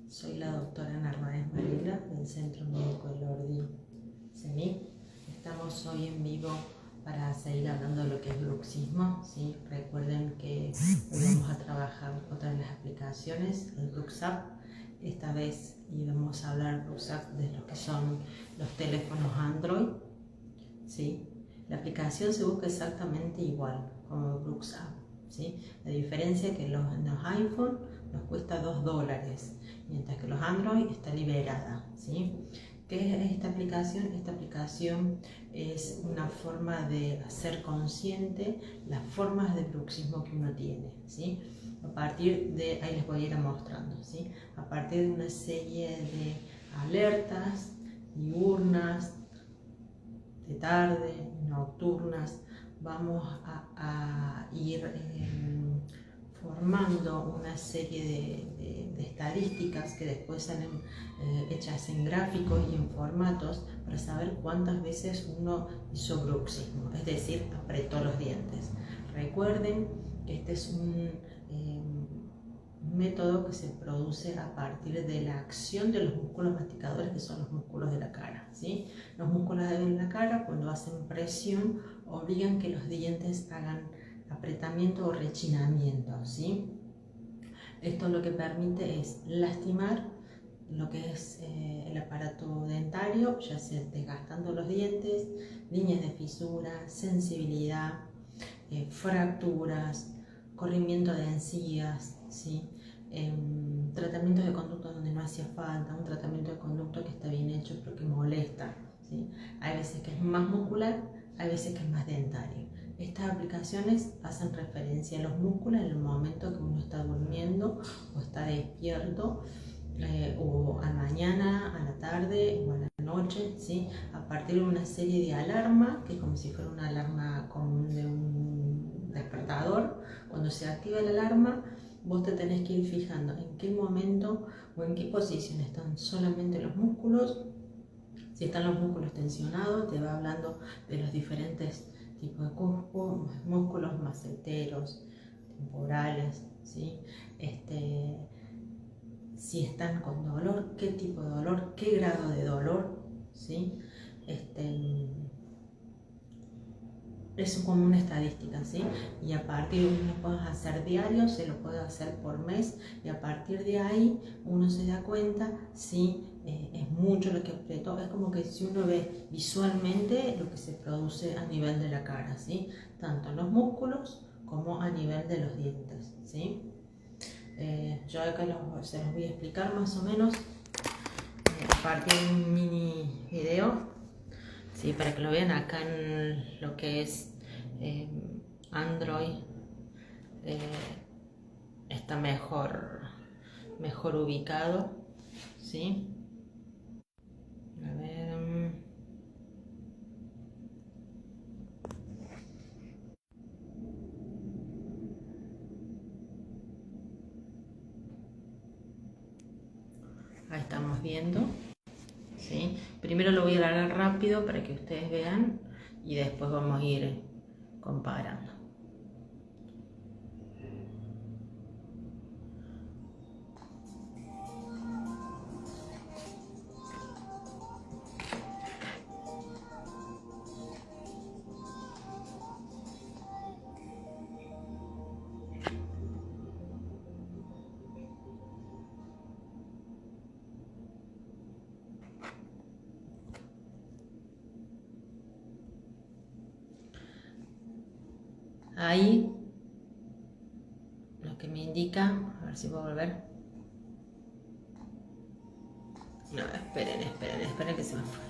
Soy la doctora Narváez Varela del Centro Médico de Lordi CENIC. Estamos hoy en vivo para seguir hablando de lo que es bruxismo, ¿sí? Recuerden que hoy vamos a trabajar otra de las aplicaciones, el BruxApp. Esta vez vamos a hablar BruxApp de lo que son los teléfonos Android, ¿sí? La aplicación se busca exactamente igual como BruxApp, ¿sí? La diferencia es que los iPhone nos cuesta $2, mientras que los Android está liberada, ¿sí? ¿Qué es esta aplicación? Esta aplicación es una forma de hacer consciente las formas de bruxismo que uno tiene, ¿sí? A partir de, ahí les voy a ir mostrando, ¿sí? A partir de una serie de alertas diurnas, de tarde, nocturnas, vamos a ir formando una serie de estadísticas que después salen hechas en gráficos y en formatos para saber cuántas veces uno hizo bruxismo, es decir, apretó los dientes. Recuerden que este es un método que se produce a partir de la acción de los músculos masticadores, que son los músculos de la cara, ¿sí? Los músculos de la cara, cuando hacen presión, obligan que los dientes hagan apretamiento o rechinamiento, ¿sí? Esto lo que permite es lastimar lo que es el aparato dentario, ya sea desgastando los dientes, líneas de fisura, sensibilidad, fracturas, corrimiento de encías, ¿sí? Tratamientos de conducto donde no hacía falta, un tratamiento de conducto que está bien hecho pero que molesta, ¿sí? Hay veces que es más muscular, hay veces que es más dentario. Estas aplicaciones hacen referencia a los músculos en el momento que uno está durmiendo o está despierto, o a la mañana, a la tarde o a la noche, ¿sí? A partir de una serie de alarma, que es como si fuera una alarma común de un despertador. Cuando se activa la alarma, vos te tenés que ir fijando en qué momento o en qué posición están solamente los músculos. Si están los músculos tensionados, te va hablando de los diferentes tipos de músculos maceteros, temporales, ¿sí? Si están con dolor, qué tipo de dolor, qué grado de dolor, ¿sí? Es como una estadística, ¿sí? Y a partir de uno lo puede hacer diario, se lo puede hacer por mes, y a partir de ahí uno se da cuenta si es mucho lo que apretó. Es como que si uno ve visualmente lo que se produce a nivel de la cara, ¿sí? Tanto en los músculos como a nivel de los dientes, ¿sí? Yo acá se los voy a explicar más o menos a partir de un mini video, ¿sí? Para que lo vean acá en lo que es Android. Está mejor ubicado, ¿sí? A ver, ahí estamos viendo, ¿sí? Primero lo voy a alargar rápido para que ustedes vean y después vamos a ir comparando. Ahí lo que me indica, a ver si puedo volver. No, esperen que se me fue.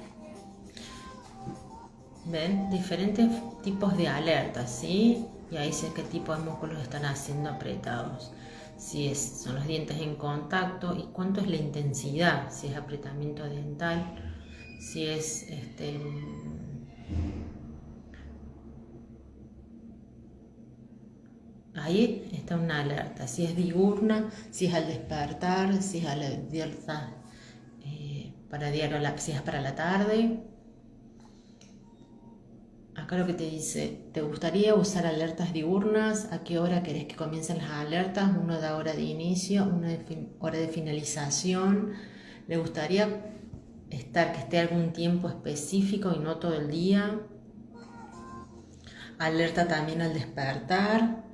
Ven diferentes tipos de alertas, ¿sí? Y ahí sé qué tipo de músculos están haciendo apretados. Si son los dientes en contacto y cuánto es la intensidad, si es apretamiento dental, si es ahí está una alerta, si es diurna, si es al despertar, si es a la alerta si es para la tarde. Acá lo que te dice, ¿te gustaría usar alertas diurnas? ¿A qué hora querés que comiencen las alertas? Una de hora de inicio, una de hora de finalización. ¿Le gustaría que esté algún tiempo específico y no todo el día? Alerta también al despertar.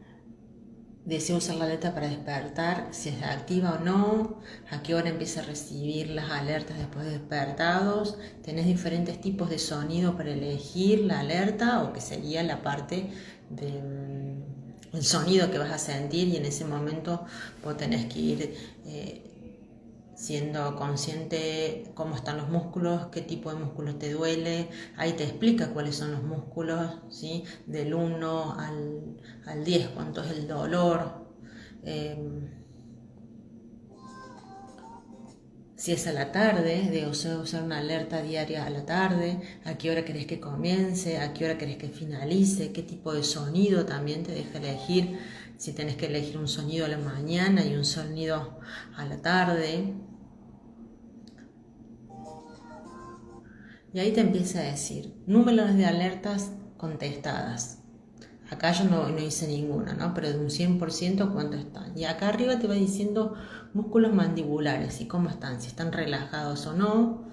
Desea usar la alerta para despertar, si es activa o no, a qué hora empieza a recibir las alertas después de despertados. Tenés diferentes tipos de sonido para elegir la alerta, o que sería la parte del sonido que vas a sentir, y en ese momento vos tenés que ir siendo consciente cómo están los músculos, qué tipo de músculos te duele. Ahí te explica cuáles son los músculos, ¿sí? Del 1 al 10, cuánto es el dolor. Si es a la tarde, de usar una alerta diaria a la tarde, a qué hora querés que comience, a qué hora querés que finalice, qué tipo de sonido también te deja elegir, si tenés que elegir un sonido a la mañana y un sonido a la tarde. Y ahí te empieza a decir números de alertas contestadas. Acá yo no hice ninguna, ¿no? Pero de un 100% cuánto están. Y acá arriba te va diciendo músculos mandibulares y cómo están, si están relajados o no.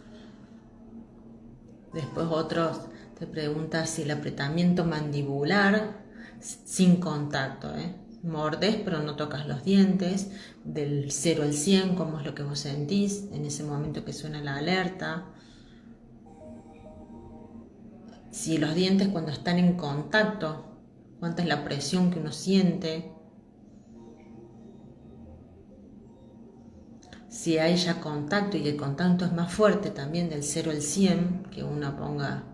Después otros te preguntan si el apretamiento mandibular sin contacto, mordés pero no tocas los dientes, del 0 al 100, cómo es lo que vos sentís en ese momento que suena la alerta. Si los dientes cuando están en contacto, cuánta es la presión que uno siente. Si hay ya contacto y el contacto es más fuerte también, del 0 al 100, que uno ponga.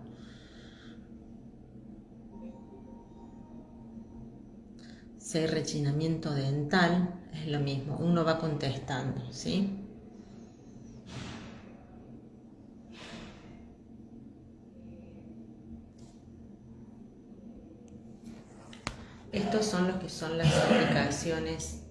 Si hay rechinamiento dental, es lo mismo, uno va contestando, ¿sí? Estos son los que son las aplicaciones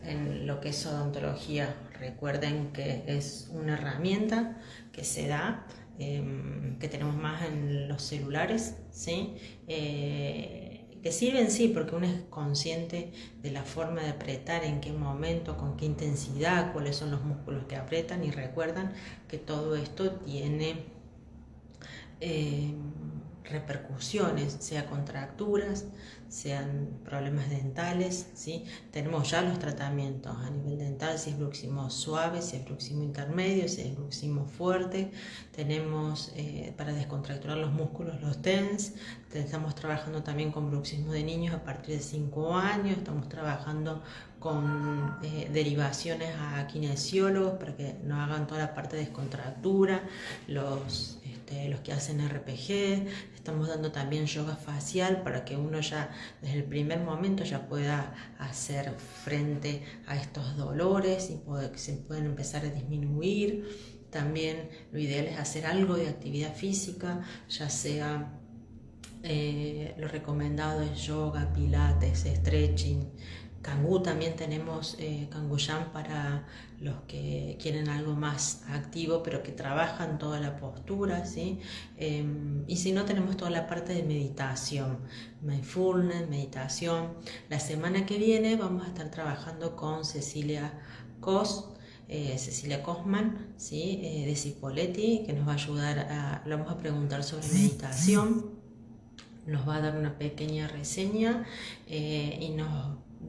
en lo que es odontología. Recuerden que es una herramienta que se da, que tenemos más en los celulares, ¿sí? Que sirven, sí, porque uno es consciente de la forma de apretar, en qué momento, con qué intensidad, cuáles son los músculos que apretan, y recuerdan que todo esto tiene repercusiones, sea contracturas, sean problemas dentales, ¿sí? Tenemos ya los tratamientos a nivel dental, si es bruxismo suave, si es bruxismo intermedio, si es bruxismo fuerte. Tenemos para descontracturar los músculos, los TENS. Estamos trabajando también con bruxismo de niños a partir de 5 años. Estamos trabajando con derivaciones a kinesiólogos para que nos hagan toda la parte de descontractura, los que hacen RPG. Estamos dando también yoga facial para que uno ya desde el primer momento ya pueda hacer frente a estos dolores y que se pueden empezar a disminuir. También lo ideal es hacer algo de actividad física, ya sea lo recomendado es yoga, pilates, stretching. Kangoo también tenemos, Kanguyan para los que quieren algo más activo pero que trabajan toda la postura, ¿sí? Y si no, tenemos toda la parte de meditación, mindfulness, meditación. La semana que viene vamos a estar trabajando con Cecilia Cosman, ¿sí? De Cipolletti, que nos va a ayudar le vamos a preguntar sobre meditación, nos va a dar una pequeña reseña y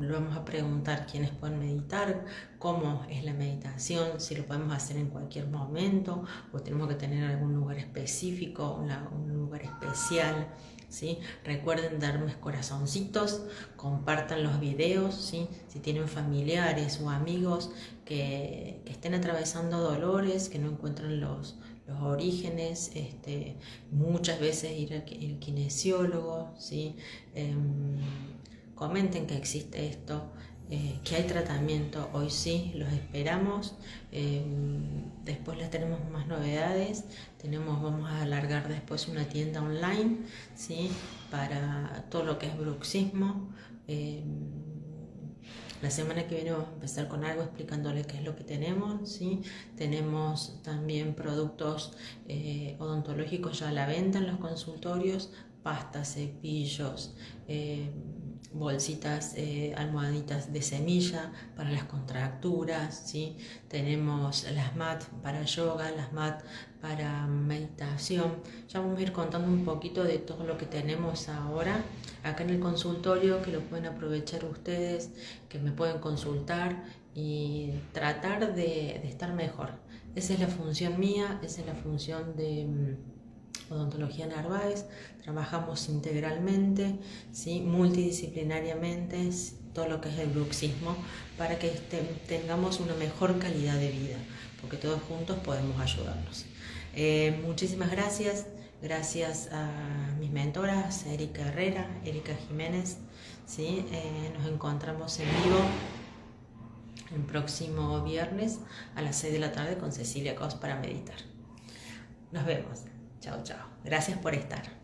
lo vamos a preguntar quiénes pueden meditar, cómo es la meditación, si lo podemos hacer en cualquier momento o tenemos que tener algún lugar específico, un lugar especial, ¿sí? Recuerden darme corazoncitos, compartan los videos, ¿sí? Si tienen familiares o amigos que estén atravesando dolores, que no encuentran los orígenes, muchas veces ir al kinesiólogo, ¿sí? Comenten que existe esto, que hay tratamiento, hoy sí, los esperamos. Después les tenemos más novedades, vamos a alargar después una tienda online, ¿sí? Para todo lo que es bruxismo. La semana que viene vamos a empezar con algo explicándoles qué es lo que tenemos, ¿sí? Tenemos también productos odontológicos ya a la venta en los consultorios pastas, cepillos, bolsitas, almohaditas de semilla para las contracturas, ¿sí? Tenemos las mat para yoga, las mat para meditación. Ya vamos a ir contando un poquito de todo lo que tenemos ahora acá en el consultorio, que lo pueden aprovechar ustedes, que me pueden consultar y tratar de estar mejor. Esa es la función mía, esa es la función de Odontología Narváez. Trabajamos integralmente, ¿sí? Multidisciplinariamente, todo lo que es el bruxismo, para que tengamos una mejor calidad de vida, porque todos juntos podemos ayudarnos. Muchísimas gracias. Gracias a mis mentoras, Erika Herrera, Erika Jiménez, ¿sí? Nos encontramos en vivo el próximo viernes a las 6 de la tarde con Cecilia Cos para meditar. Nos vemos. Chao, chao. Gracias por estar.